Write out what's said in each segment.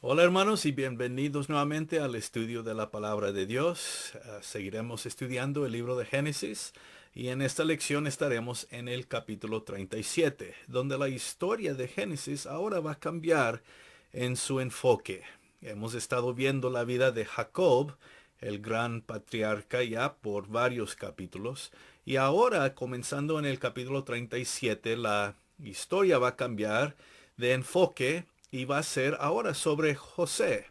Hola hermanos y bienvenidos nuevamente al estudio de la palabra de Dios. Seguiremos estudiando el libro de Génesis y en esta lección estaremos en el capítulo 37, donde la historia de Génesis ahora va a cambiar en su enfoque. Hemos estado viendo la vida de Jacob, el gran patriarca, ya por varios capítulos, y ahora comenzando en el capítulo 37 la historia va a cambiar de enfoque y va a ser ahora sobre José,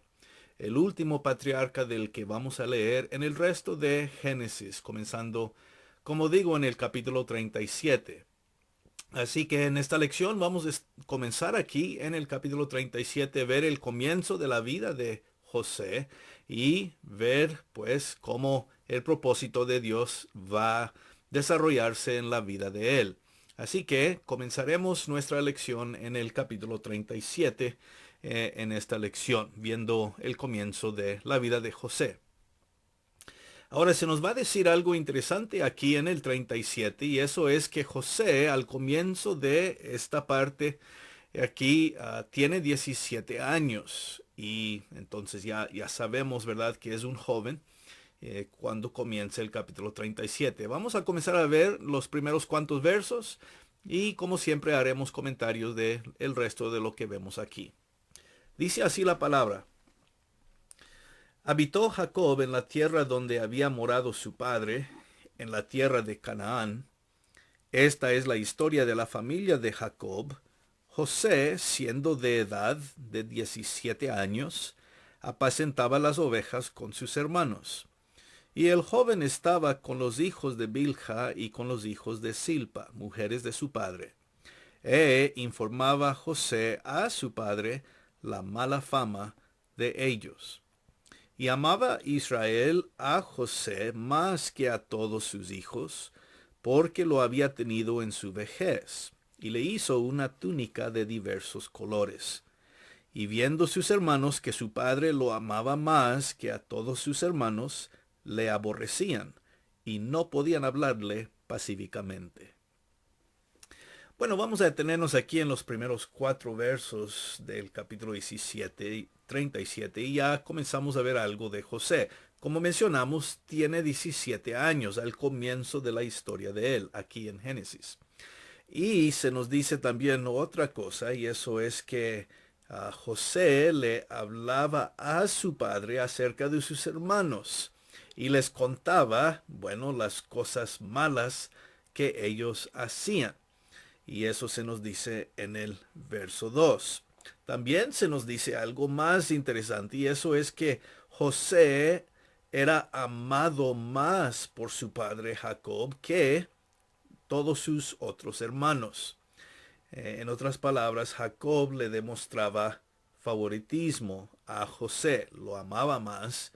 el último patriarca del que vamos a leer en el resto de Génesis, comenzando, como digo, en el capítulo 37. Así que en esta lección vamos a comenzar aquí en el capítulo 37, ver el comienzo de la vida de José y ver pues cómo el propósito de Dios va a desarrollarse en la vida de él. Así que comenzaremos nuestra lección en el capítulo 37 en esta lección, viendo el comienzo de la vida de José. Ahora se nos va a decir algo interesante aquí en el 37 y eso es que José al comienzo de esta parte aquí tiene 17 años y entonces ya sabemos, ¿verdad?, que es un joven cuando comienza el capítulo 37. Vamos a comenzar a ver los primeros cuantos versos y como siempre haremos comentarios de el resto de lo que vemos aquí. Dice así la palabra. Habitó Jacob en la tierra donde había morado su padre, en la tierra de Canaán. Esta es la historia de la familia de Jacob. José, siendo de edad de 17 años, apacentaba las ovejas con sus hermanos. Y el joven estaba con los hijos de Bilha y con los hijos de Silpa, mujeres de su padre. Informaba José a su padre la mala fama de ellos. Y amaba Israel a José más que a todos sus hijos, porque lo había tenido en su vejez, y le hizo una túnica de diversos colores. Y viendo sus hermanos que su padre lo amaba más que a todos sus hermanos, le aborrecían, y no podían hablarle pacíficamente. Bueno, vamos a detenernos aquí en los primeros 4 versos del capítulo 17, 37 y ya comenzamos a ver algo de José. Como mencionamos, tiene 17 años al comienzo de la historia de él, aquí en Génesis. Y se nos dice también otra cosa, y eso es que José le hablaba a su padre acerca de sus hermanos y les contaba, bueno, las cosas malas que ellos hacían. Y eso se nos dice en el verso 2. También se nos dice algo más interesante y eso es que José era amado más por su padre Jacob que todos sus otros hermanos. En otras palabras, Jacob le demostraba favoritismo a José, lo amaba más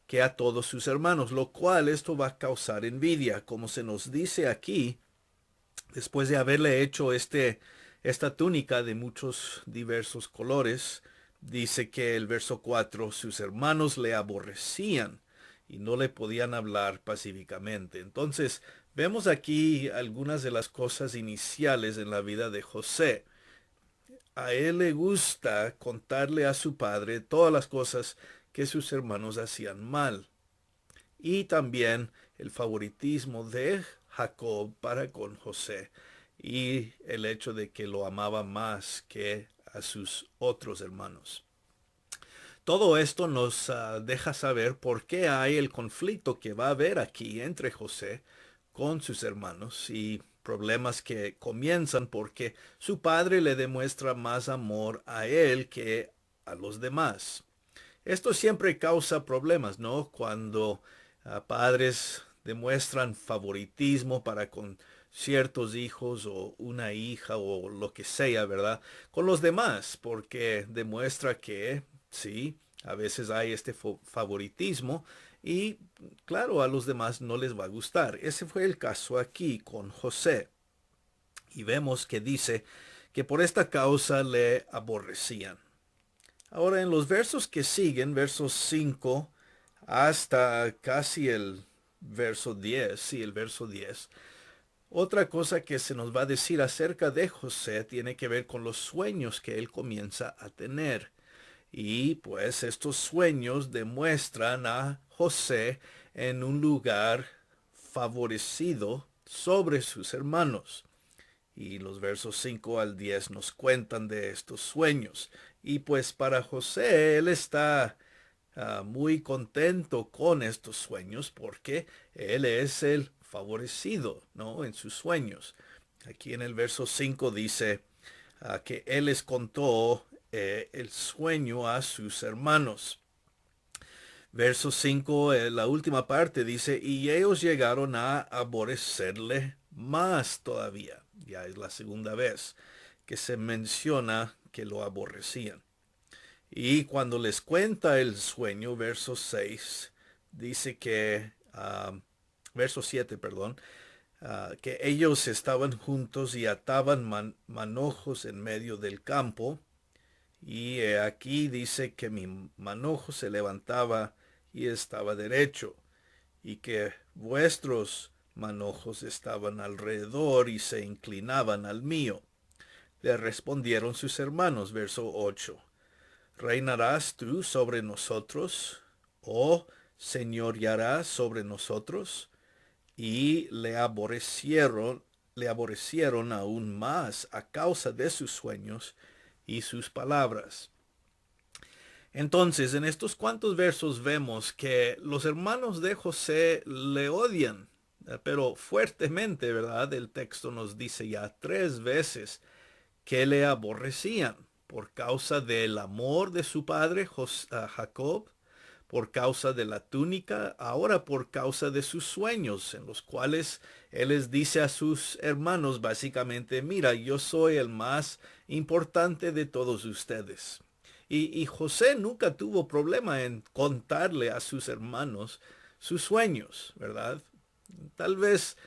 que a todos sus hermanos, lo cual esto va a causar envidia, como se nos dice aquí después de haberle hecho esta túnica de muchos diversos colores, dice que el verso 4, sus hermanos le aborrecían y no le podían hablar pacíficamente. Entonces, vemos aquí algunas de las cosas iniciales en la vida de José. A él le gusta contarle a su padre todas las cosas que sus hermanos hacían mal. Y también el favoritismo de Jacob para con José y el hecho de que lo amaba más que a sus otros hermanos. Todo esto nos deja saber por qué hay el conflicto que va a haber aquí entre José con sus hermanos y problemas que comienzan porque su padre le demuestra más amor a él que a los demás. Esto siempre causa problemas, ¿no? Cuando padres demuestran favoritismo para con ciertos hijos o una hija o lo que sea, ¿verdad? Con los demás, porque demuestra que sí, a veces hay este favoritismo y claro, a los demás no les va a gustar. Ese fue el caso aquí con José. Y vemos que dice que por esta causa le aborrecían. Ahora en los versos que siguen, versos 5 hasta casi el verso 10, sí, el verso 10, otra cosa que se nos va a decir acerca de José tiene que ver con los sueños que él comienza a tener. Y pues estos sueños demuestran a José en un lugar favorecido sobre sus hermanos. Y los versos 5 al 10 nos cuentan de estos sueños. Y pues para José, él está muy contento con estos sueños porque él es el favorecido, ¿no? En sus sueños. Aquí en el verso 5 dice que él les contó el sueño a sus hermanos. Verso 5, la última parte dice, y ellos llegaron a aborrecerle más todavía. Ya es la segunda vez que se menciona que lo aborrecían. Y cuando les cuenta el sueño, verso 6, dice que, verso 7, perdón, que ellos estaban juntos y ataban manojos en medio del campo. Y aquí dice que mi manojo se levantaba y estaba derecho, y que vuestros manojos estaban alrededor y se inclinaban al mío. Le respondieron sus hermanos, verso 8. ¿Reinarás tú sobre nosotros? ¿O señorearás sobre nosotros? Y le aborrecieron aún más a causa de sus sueños y sus palabras. Entonces, en estos cuantos versos vemos que los hermanos de José le odian, pero fuertemente, ¿verdad? El texto nos dice ya 3 veces que le aborrecían por causa del amor de su padre Jacob, por causa de la túnica, ahora por causa de sus sueños, en los cuales él les dice a sus hermanos básicamente, mira, yo soy el más importante de todos ustedes. Y José nunca tuvo problema en contarle a sus hermanos sus sueños, ¿verdad? Tal vez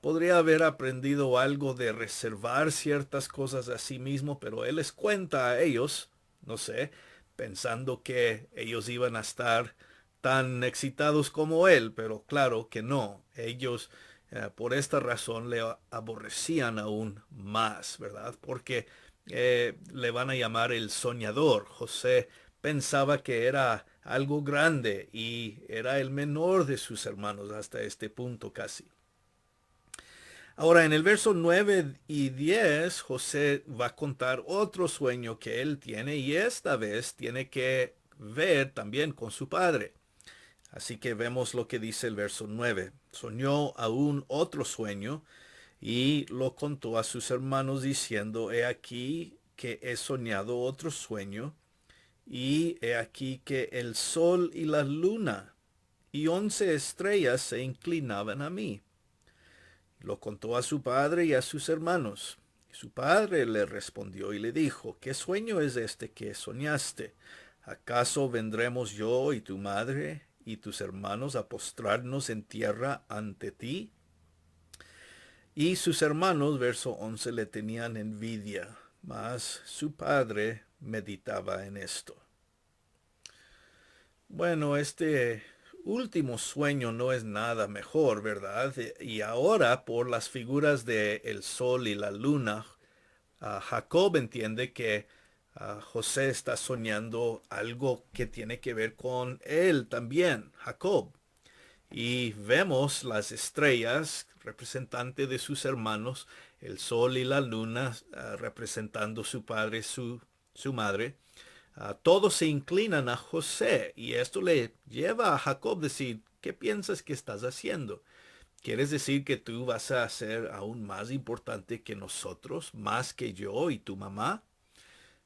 podría haber aprendido algo de reservar ciertas cosas a sí mismo, pero él les cuenta a ellos, no sé, pensando que ellos iban a estar tan excitados como él, pero claro que no. Ellos por esta razón le aborrecían aún más, ¿verdad? Porque le van a llamar el soñador. José pensaba que era algo grande y era el menor de sus hermanos hasta este punto casi. Ahora, en el verso 9 y 10, José va a contar otro sueño que él tiene y esta vez tiene que ver también con su padre. Así que vemos lo que dice el verso 9. Soñó aún otro sueño y lo contó a sus hermanos diciendo, he aquí que he soñado otro sueño y he aquí que el sol y la luna y 11 estrellas se inclinaban a mí. Lo contó a su padre y a sus hermanos. Y su padre le respondió y le dijo, ¿qué sueño es este que soñaste? ¿Acaso vendremos yo y tu madre y tus hermanos a postrarnos en tierra ante ti? Y sus hermanos, verso 11, le tenían envidia, mas su padre meditaba en esto. Bueno, este último sueño no es nada mejor, ¿verdad? Y ahora por las figuras de el sol y la luna, Jacob entiende que José está soñando algo que tiene que ver con él también, Jacob. Y vemos las estrellas, representante de sus hermanos, el sol y la luna, representando su padre, su madre. Todos se inclinan a José y esto le lleva a Jacob a decir, ¿qué piensas que estás haciendo? ¿Quieres decir que tú vas a ser aún más importante que nosotros, más que yo y tu mamá?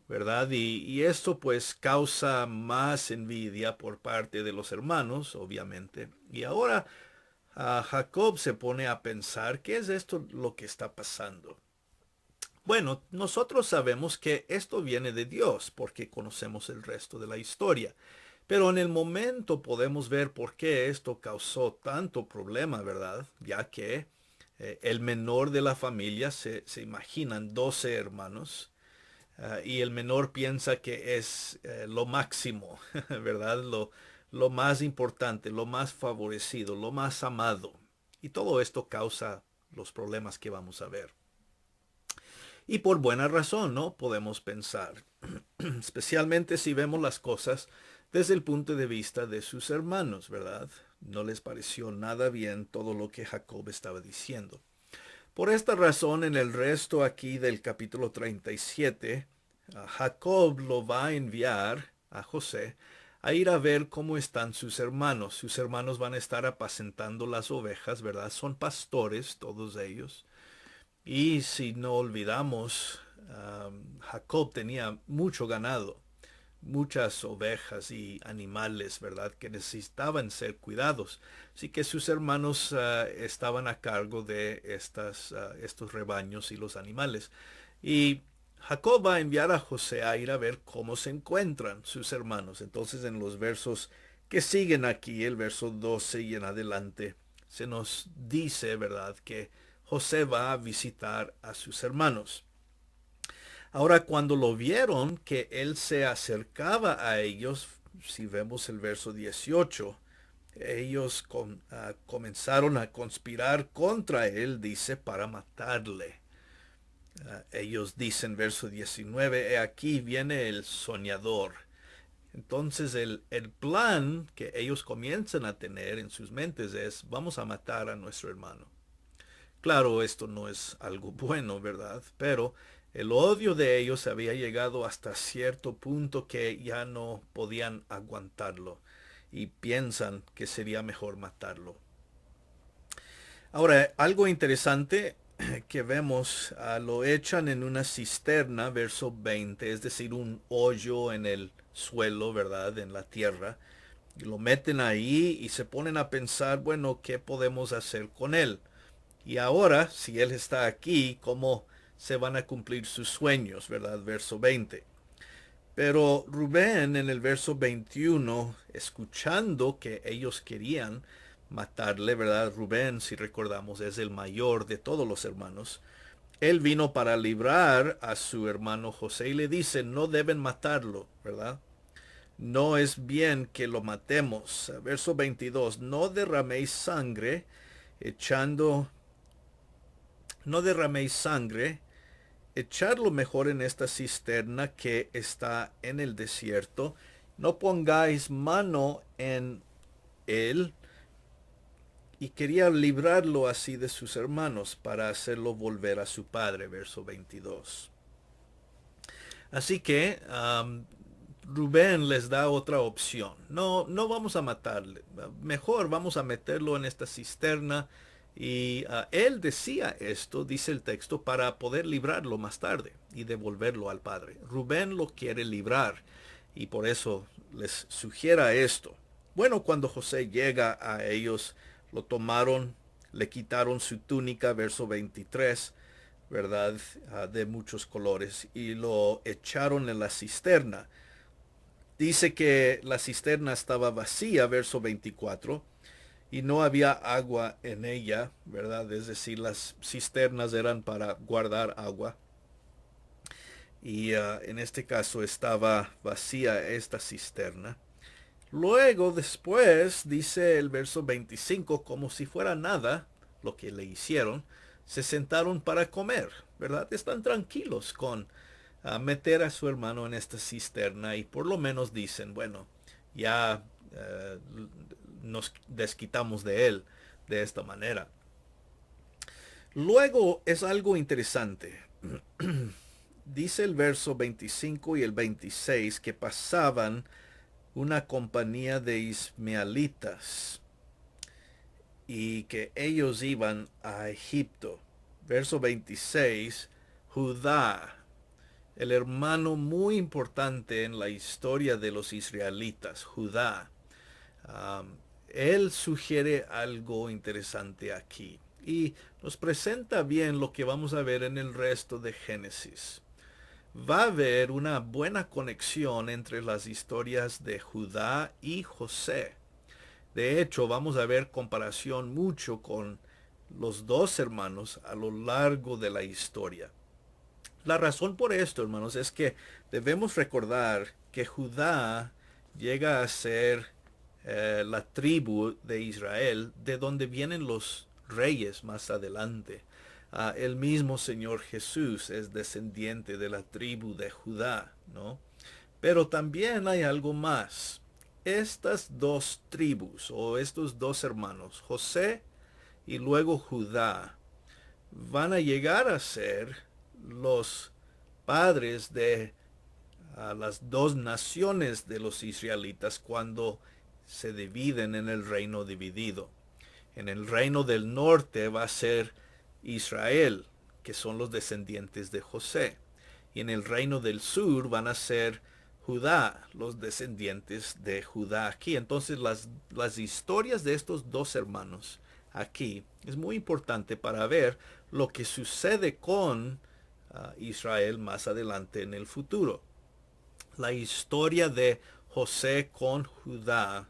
¿Verdad? Y esto pues causa más envidia por parte de los hermanos, obviamente. Y ahora Jacob se pone a pensar, ¿qué es esto lo que está pasando? Bueno, nosotros sabemos que esto viene de Dios porque conocemos el resto de la historia. Pero en el momento podemos ver por qué esto causó tanto problema, ¿verdad? Ya que el menor de la familia se imaginan 12 hermanos y el menor piensa que es lo máximo, ¿verdad? Lo más importante, lo más favorecido, lo más amado. Y todo esto causa los problemas que vamos a ver. Y por buena razón, ¿no? Podemos pensar. especialmente si vemos las cosas desde el punto de vista de sus hermanos, ¿verdad? No les pareció nada bien todo lo que Jacob estaba diciendo. Por esta razón, en el resto aquí del capítulo 37, Jacob lo va a enviar a José a ir a ver cómo están sus hermanos. Sus hermanos van a estar apacentando las ovejas, ¿verdad? Son pastores, todos ellos. Y si no olvidamos, Jacob tenía mucho ganado, muchas ovejas y animales, ¿verdad? Que necesitaban ser cuidados. Así que sus hermanos estaban a cargo de estos rebaños y los animales. Y Jacob va a enviar a José a ir a ver cómo se encuentran sus hermanos. Entonces en los versos que siguen aquí, el verso 12 y en adelante, se nos dice, ¿verdad?, que José va a visitar a sus hermanos. Ahora, cuando lo vieron que él se acercaba a ellos, si vemos el verso 18, ellos comenzaron a conspirar contra él, dice, para matarle. Ellos dicen, verso 19, he aquí viene el soñador. Entonces el plan que ellos comienzan a tener en sus mentes es, vamos a matar a nuestro hermano. Claro, esto no es algo bueno, ¿verdad? Pero el odio de ellos había llegado hasta cierto punto que ya no podían aguantarlo y piensan que sería mejor matarlo. Ahora, algo interesante que vemos, lo echan en una cisterna, verso 20, es decir, un hoyo en el suelo, ¿verdad? En la tierra. Y lo meten ahí y se ponen a pensar, bueno, ¿qué podemos hacer con él? Y ahora, si él está aquí, ¿cómo se van a cumplir sus sueños? ¿Verdad? Verso 20. Pero Rubén en el verso 21, escuchando que ellos querían matarle, ¿verdad? Rubén, si recordamos, es el mayor de todos los hermanos. Él vino para librar a su hermano José y le dice, no deben matarlo, ¿verdad? No es bien que lo matemos. Verso 22, no derraméis sangre echando no derraméis sangre, echadlo mejor en esta cisterna que está en el desierto, no pongáis mano en él, y quería librarlo así de sus hermanos para hacerlo volver a su padre, verso 22. Así que Rubén les da otra opción. No, no vamos a matarle. Mejor vamos a meterlo en esta cisterna. Y él decía esto, dice el texto, para poder librarlo más tarde y devolverlo al padre. Rubén lo quiere librar y por eso les sugiera esto. Bueno, cuando José llega a ellos, lo tomaron, le quitaron su túnica, verso 23, ¿verdad? De muchos colores, y lo echaron en la cisterna. Dice que la cisterna estaba vacía, verso 24, y no había agua en ella, ¿verdad? Es decir, las cisternas eran para guardar agua. Y en este caso estaba vacía esta cisterna. Luego, después, dice el verso 25, como si fuera nada lo que le hicieron, se sentaron para comer, ¿verdad? Están tranquilos con meter a su hermano en esta cisterna y por lo menos dicen, bueno, ya nos desquitamos de él de esta manera. Luego es algo interesante. Dice el verso 25 y el 26 que pasaban una compañía de ismaelitas y que ellos iban a Egipto. Verso 26, Judá, el hermano muy importante en la historia de los israelitas, Judá. Él sugiere algo interesante aquí y nos presenta bien lo que vamos a ver en el resto de Génesis. Va a haber una buena conexión entre las historias de Judá y José. De hecho, vamos a ver comparación mucho con los dos hermanos a lo largo de la historia. La razón por esto, hermanos, es que debemos recordar que Judá llega a ser la tribu de Israel de donde vienen los reyes más adelante. El mismo Señor Jesús es descendiente de la tribu de Judá, ¿no? Pero también hay algo más. Estas dos tribus o estos dos hermanos, José y luego Judá, van a llegar a ser los padres de las dos naciones de los israelitas cuando se dividen en el reino dividido. En el reino del norte va a ser Israel, que son los descendientes de José. Y en el reino del sur van a ser Judá, los descendientes de Judá aquí. Entonces las historias de estos dos hermanos aquí es muy importante para ver lo que sucede con Israel más adelante en el futuro. La historia de José con Judá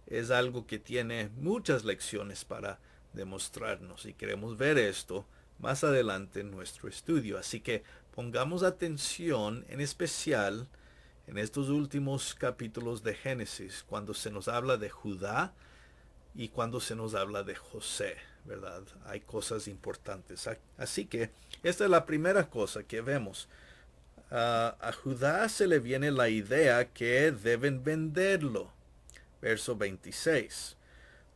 es algo que tiene muchas lecciones para demostrarnos y queremos ver esto más adelante en nuestro estudio. Así que pongamos atención en especial en estos últimos capítulos de Génesis, cuando se nos habla de Judá y cuando se nos habla de José, ¿verdad? Hay cosas importantes. Así que esta es la primera cosa que vemos. A Judá se le viene la idea que deben venderlo. Verso 26.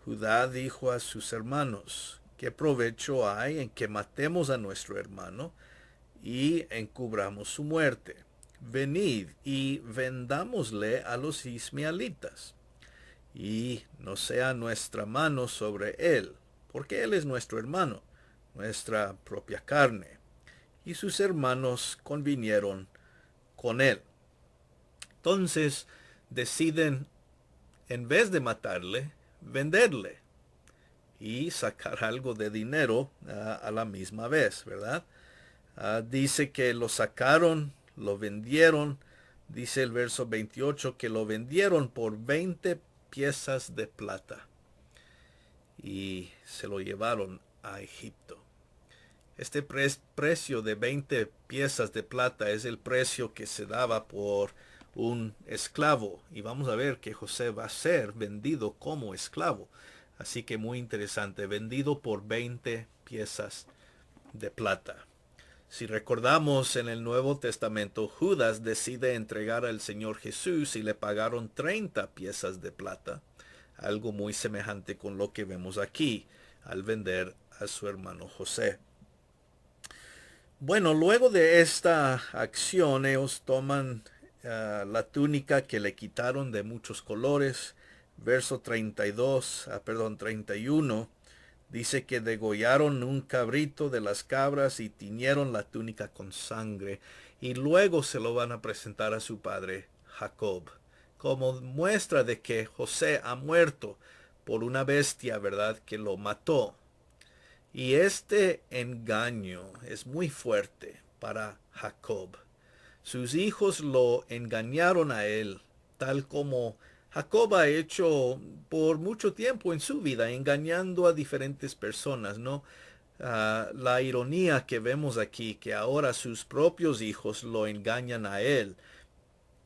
Judá dijo a sus hermanos, ¿qué provecho hay en que matemos a nuestro hermano y encubramos su muerte? Venid y vendámosle a los ismaelitas, y no sea nuestra mano sobre él, porque él es nuestro hermano, nuestra propia carne. Y sus hermanos convinieron con él. Entonces deciden, en vez de matarle, venderle y sacar algo de dinero a la misma vez, ¿verdad? Dice que lo sacaron, lo vendieron. Dice el verso 28 que lo vendieron por 20 piezas de plata y se lo llevaron a Egipto. Este precio de 20 piezas de plata es el precio que se daba por un esclavo. Y vamos a ver que José va a ser vendido como esclavo. Así que muy interesante, vendido por 20 piezas de plata. Si recordamos en el Nuevo Testamento, Judas decide entregar al Señor Jesús y le pagaron 30 piezas de plata. Algo muy semejante con lo que vemos aquí al vender a su hermano José. Bueno, luego de esta acción, ellos toman la túnica que le quitaron de muchos colores. Verso 31, dice que degollaron un cabrito de las cabras y tiñeron la túnica con sangre. Y luego se lo van a presentar a su padre Jacob, como muestra de que José ha muerto por una bestia, ¿verdad?, que lo mató. Y este engaño es muy fuerte para Jacob. Sus hijos lo engañaron a él, tal como Jacob ha hecho por mucho tiempo en su vida, engañando a diferentes personas, ¿no? La ironía que vemos aquí, que ahora sus propios hijos lo engañan a él,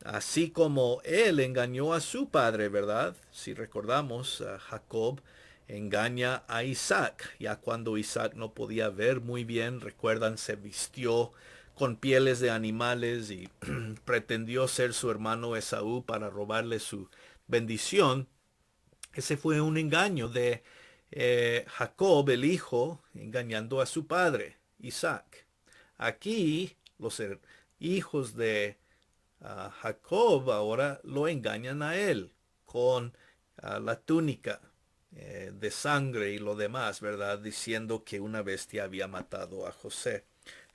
así como él engañó a su padre, ¿verdad? Si recordamos, Jacob engaña a Isaac. Ya cuando Isaac no podía ver muy bien, recuerdan, se vistió con pieles de animales y pretendió ser su hermano Esaú para robarle su bendición. Ese fue un engaño de Jacob, el hijo, engañando a su padre, Isaac. Aquí los hijos de Jacob ahora lo engañan a él con la túnica de sangre y lo demás, ¿verdad? Diciendo que una bestia había matado a José.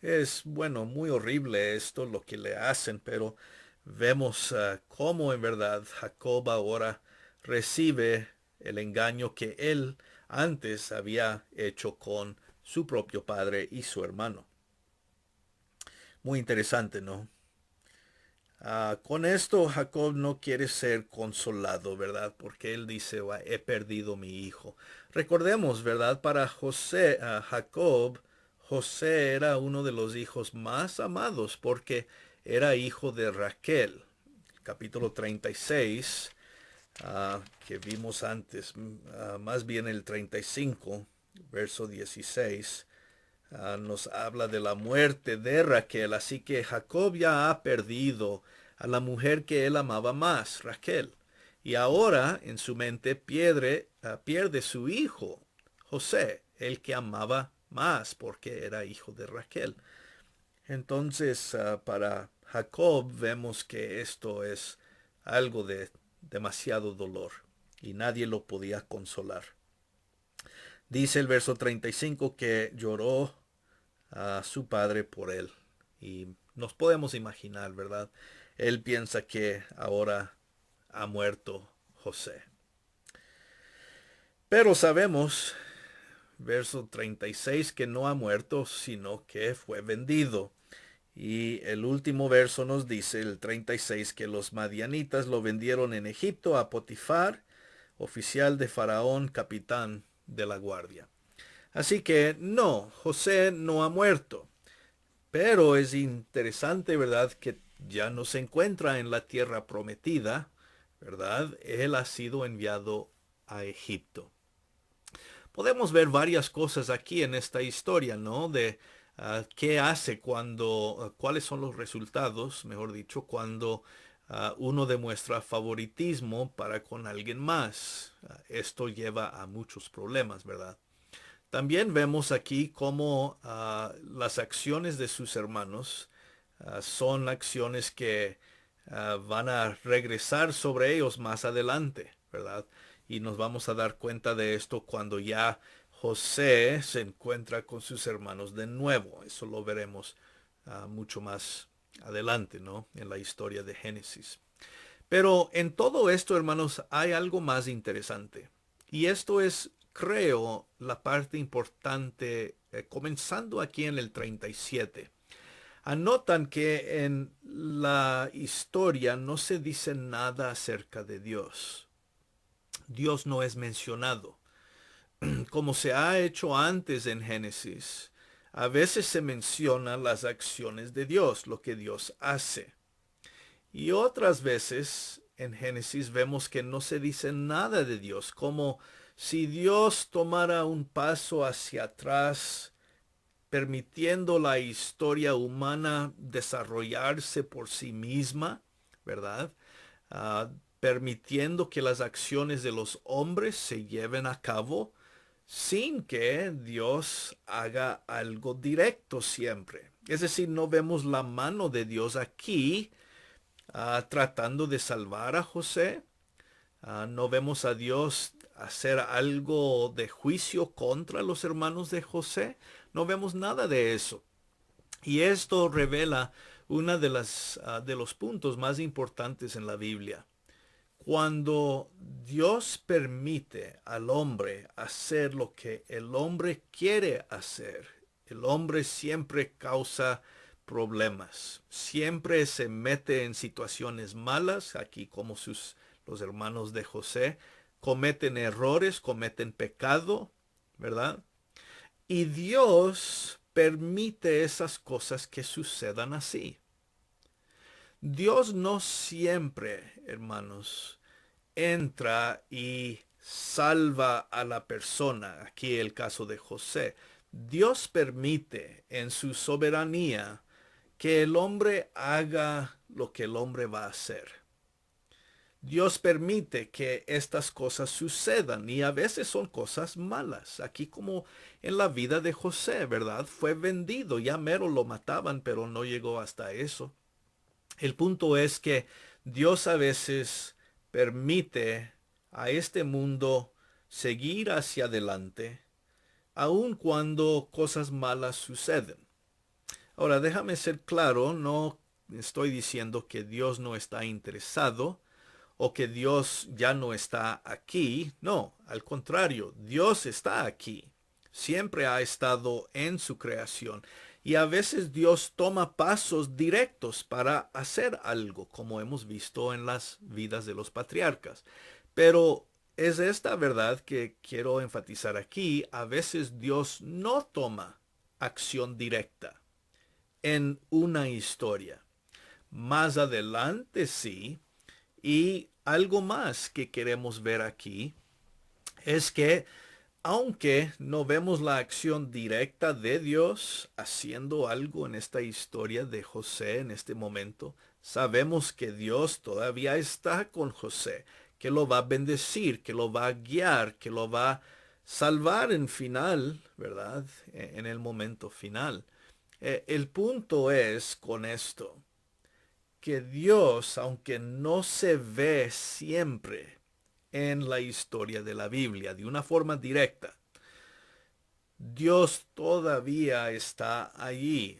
Es, bueno, muy horrible esto, lo que le hacen, pero vemos cómo en verdad Jacob ahora recibe el engaño que él antes había hecho con su propio padre y su hermano. Muy interesante, ¿no? Con esto Jacob no quiere ser consolado, ¿verdad? Porque él dice, he perdido mi hijo. Recordemos, ¿verdad? Para Jacob, José era uno de los hijos más amados porque era hijo de Raquel. Capítulo 36, que vimos antes, más bien el 35, verso 16. Nos habla de la muerte de Raquel, así que Jacob ya ha perdido a la mujer que él amaba más, Raquel. Y ahora en su mente pierde su hijo, José, el que amaba más porque era hijo de Raquel. Entonces, para Jacob vemos que esto es algo de demasiado dolor y nadie lo podía consolar. Dice el verso 35 que lloró a su padre por él. Y nos podemos imaginar, ¿verdad? Él piensa que ahora ha muerto José. Pero sabemos, verso 36, que no ha muerto, sino que fue vendido. Y el último verso nos dice, el 36, que los madianitas lo vendieron en Egipto a Potifar, oficial de Faraón, capitán de la guardia. Así que no, José no ha muerto. Pero es interesante, ¿verdad?, que ya no se encuentra en la tierra prometida, ¿verdad? Él ha sido enviado a Egipto. Podemos ver varias cosas aquí en esta historia, ¿no? De qué hace cuando, cuáles son los resultados, mejor dicho, cuando uno demuestra favoritismo para con alguien más. Esto lleva a muchos problemas, ¿verdad? También vemos aquí cómo las acciones de sus hermanos son acciones que van a regresar sobre ellos más adelante, ¿verdad? Y nos vamos a dar cuenta de esto cuando ya José se encuentra con sus hermanos de nuevo. Eso lo veremos mucho más adelante, ¿no? En la historia de Génesis. Pero en todo esto, hermanos, hay algo más interesante. Y esto es, creo, la parte importante, comenzando aquí en el 37. Anotan que en la historia no se dice nada acerca de Dios. Dios no es mencionado. Como se ha hecho antes en Génesis, a veces se mencionan las acciones de Dios, lo que Dios hace. Y otras veces en Génesis vemos que no se dice nada de Dios, como si Dios tomara un paso hacia atrás, permitiendo la historia humana desarrollarse por sí misma, ¿verdad? Permitiendo que las acciones de los hombres se lleven a cabo sin que Dios haga algo directo siempre. Es decir, no vemos la mano de Dios aquí tratando de salvar a José. No vemos a Dios hacer algo de juicio contra los hermanos de José. No vemos nada de eso. Y esto revela uno de los puntos más importantes en la Biblia. Cuando Dios permite al hombre hacer lo que el hombre quiere hacer, el hombre siempre causa problemas, siempre se mete en situaciones malas, aquí como los hermanos de José, cometen errores, cometen pecado, ¿verdad? Y Dios permite esas cosas que sucedan así. Dios no siempre, hermanos, entra y salva a la persona. Aquí el caso de José. Dios permite en su soberanía que el hombre haga lo que el hombre va a hacer. Dios permite que estas cosas sucedan y a veces son cosas malas. Aquí como en la vida de José, ¿verdad? Fue vendido, ya mero lo mataban, pero no llegó hasta eso. El punto es que Dios a veces permite a este mundo seguir hacia adelante, aun cuando cosas malas suceden. Ahora, déjame ser claro, no estoy diciendo que Dios no está interesado o que Dios ya no está aquí. No, al contrario, Dios está aquí. Siempre ha estado en su creación. Y a veces Dios toma pasos directos para hacer algo, como hemos visto en las vidas de los patriarcas. Pero es esta verdad que quiero enfatizar aquí. A veces Dios no toma acción directa en una historia. Más adelante sí. Y algo más que queremos ver aquí es que aunque no vemos la acción directa de Dios haciendo algo en esta historia de José en este momento, sabemos que Dios todavía está con José, que lo va a bendecir, que lo va a guiar, que lo va a salvar en final, ¿verdad? En el momento final. El punto es con esto, que Dios, aunque no se ve siempre en la historia de la Biblia de una forma directa, Dios todavía está allí,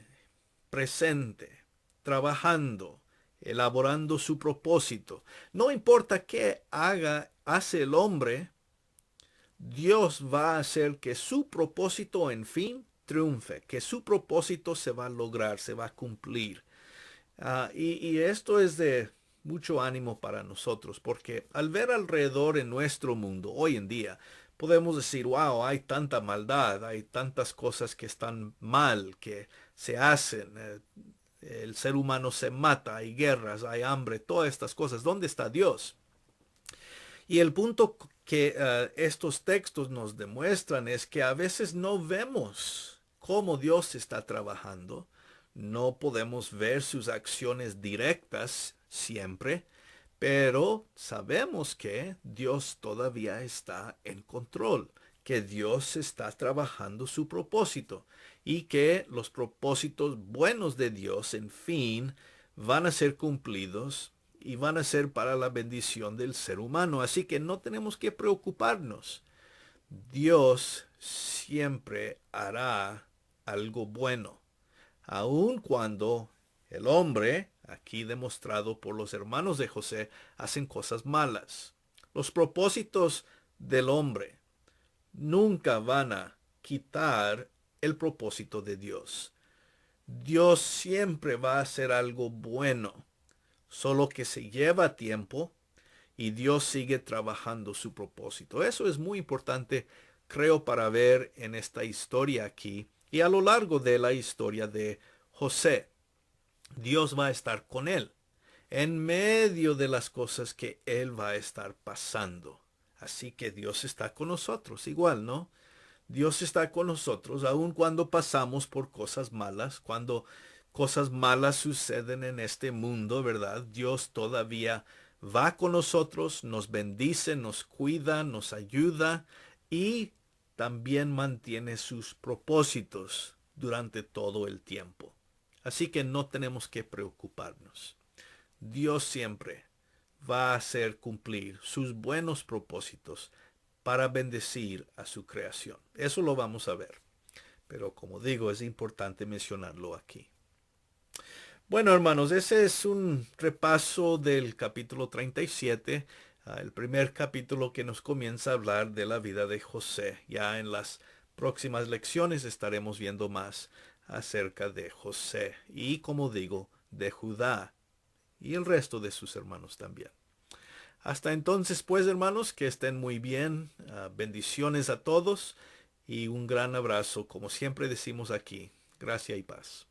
presente, trabajando, elaborando su propósito. No importa qué hace el hombre, Dios va a hacer que su propósito en fin triunfe, que su propósito se va a lograr, se va a cumplir. Y esto es de mucho ánimo para nosotros, porque al ver alrededor en nuestro mundo hoy en día, podemos decir, wow, hay tanta maldad, hay tantas cosas que están mal, que se hacen. El ser humano se mata, hay guerras, hay hambre, todas estas cosas. ¿Dónde está Dios? Y el punto que estos textos nos demuestran es que a veces no vemos cómo Dios está trabajando, no podemos ver sus acciones directas siempre, pero sabemos que Dios todavía está en control, que Dios está trabajando su propósito y que los propósitos buenos de Dios, en fin, van a ser cumplidos y van a ser para la bendición del ser humano. Así que no tenemos que preocuparnos. Dios siempre hará algo bueno, aun cuando el hombre, aquí demostrado por los hermanos de José, hacen cosas malas. Los propósitos del hombre nunca van a quitar el propósito de Dios. Dios siempre va a hacer algo bueno, solo que se lleva tiempo y Dios sigue trabajando su propósito. Eso es muy importante, creo, para ver en esta historia aquí y a lo largo de la historia de José. Dios va a estar con él en medio de las cosas que él va a estar pasando. Así que Dios está con nosotros, igual, ¿no? Dios está con nosotros aun cuando pasamos por cosas malas, cuando cosas malas suceden en este mundo, ¿verdad? Dios todavía va con nosotros, nos bendice, nos cuida, nos ayuda y también mantiene sus propósitos durante todo el tiempo. Así que no tenemos que preocuparnos. Dios siempre va a hacer cumplir sus buenos propósitos para bendecir a su creación. Eso lo vamos a ver. Pero como digo, es importante mencionarlo aquí. Bueno, hermanos, ese es un repaso del capítulo 37, el primer capítulo que nos comienza a hablar de la vida de José. Ya en las próximas lecciones estaremos viendo más acerca de José y, como digo, de Judá y el resto de sus hermanos también. Hasta entonces, pues, hermanos, que estén muy bien. Bendiciones a todos y un gran abrazo, como siempre decimos aquí. Gracia y paz.